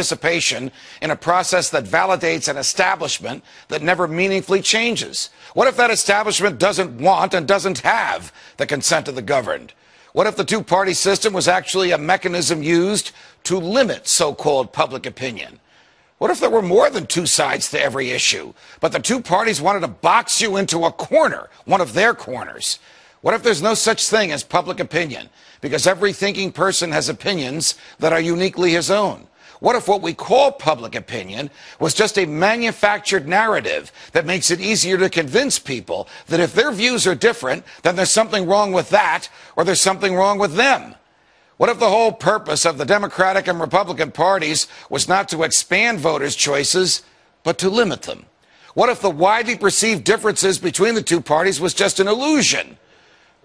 participation in a process that validates an establishment that never meaningfully changes? What if that establishment doesn't want and doesn't have the consent of the governed? What if the two-party system was actually a mechanism used to limit so-called public opinion? What if there were more than two sides to every issue, but the two parties wanted to box you into a corner, one of their corners? What if there's no such thing as public opinion, because every thinking person has opinions that are uniquely his own? What if what we call public opinion was just a manufactured narrative that makes it easier to convince people that if their views are different, then there's something wrong with that, or there's something wrong with them? What if the whole purpose of the Democratic and Republican parties was not to expand voters' choices, but to limit them? What if the widely perceived differences between the two parties was just an illusion?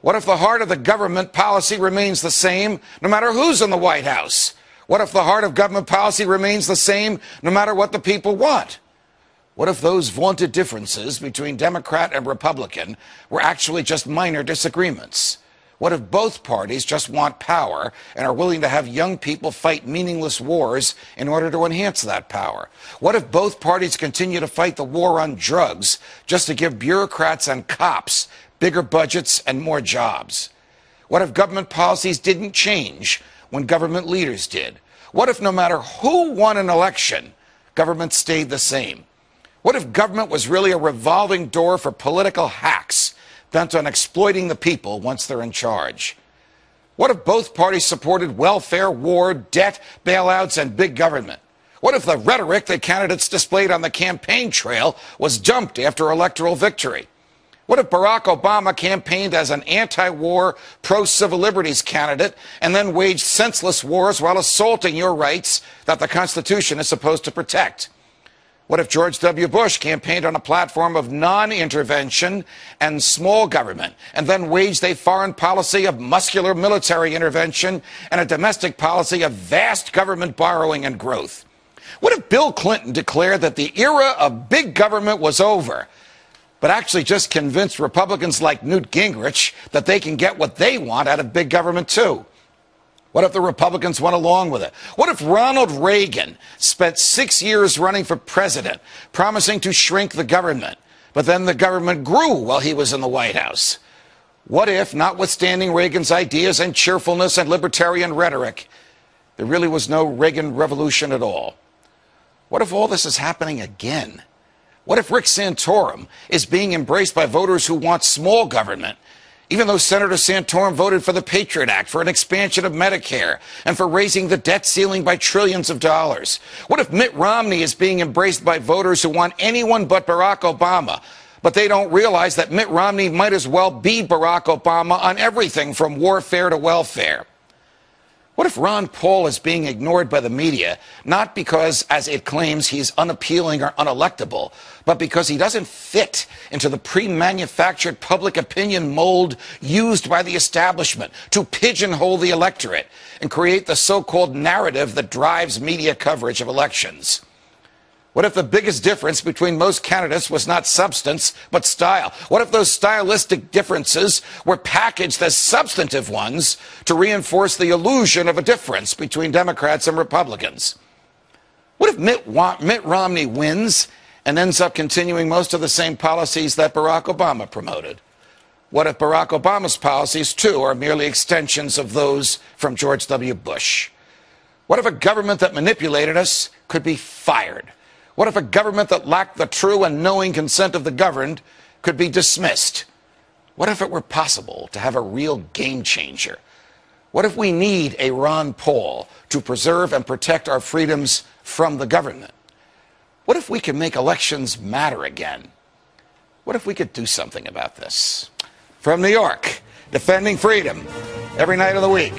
What if the heart of the government policy remains the same no matter who's in the White House? What if the heart of government policy remains the same no matter what the people want? What if those vaunted differences between Democrat and Republican were actually just minor disagreements? What if both parties just want power and are willing to have young people fight meaningless wars in order to enhance that power? What if both parties continue to fight the war on drugs just to give bureaucrats and cops bigger budgets and more jobs? What if government policies didn't change when government leaders did? What if no matter who won an election, government stayed the same? What if government was really a revolving door for political hacks bent on exploiting the people once they're in charge? What if both parties supported welfare, war, debt, bailouts, and big government? What if the rhetoric that candidates displayed on the campaign trail was dumped after electoral victory? What if Barack Obama campaigned as an anti-war, pro-civil liberties candidate and then waged senseless wars while assaulting your rights that the Constitution is supposed to protect? What if George W. Bush campaigned on a platform of non-intervention and small government and then waged a foreign policy of muscular military intervention and a domestic policy of vast government borrowing and growth? What if Bill Clinton declared that the era of big government was over, but actually just convinced Republicans like Newt Gingrich that they can get what they want out of big government too? What if the Republicans went along with it? What if Ronald Reagan spent 6 years running for president, promising to shrink the government, but then the government grew while he was in the White House? What if, notwithstanding Reagan's ideas and cheerfulness and libertarian rhetoric, there really was no Reagan revolution at all? What if all this is happening again? What if Rick Santorum is being embraced by voters who want small government, even though Senator Santorum voted for the Patriot Act, for an expansion of Medicare, and for raising the debt ceiling by trillions of dollars? What if Mitt Romney is being embraced by voters who want anyone but Barack Obama, but they don't realize that Mitt Romney might as well be Barack Obama on everything from warfare to welfare? What if Ron Paul is being ignored by the media, not because, as it claims, he's unappealing or unelectable, but because he doesn't fit into the pre-manufactured public opinion mold used by the establishment to pigeonhole the electorate and create the so-called narrative that drives media coverage of elections? What if the biggest difference between most candidates was not substance, but style? What if those stylistic differences were packaged as substantive ones to reinforce the illusion of a difference between Democrats and Republicans? What if Mitt Romney wins and ends up continuing most of the same policies that Barack Obama promoted? What if Barack Obama's policies, too, are merely extensions of those from George W. Bush? What if a government that manipulated us could be fired? What if a government that lacked the true and knowing consent of the governed could be dismissed? What if it were possible to have a real game changer? What if we need a Ron Paul to preserve and protect our freedoms from the government? What if we could make elections matter again? What if we could do something about this? From New York, defending freedom every night of the week.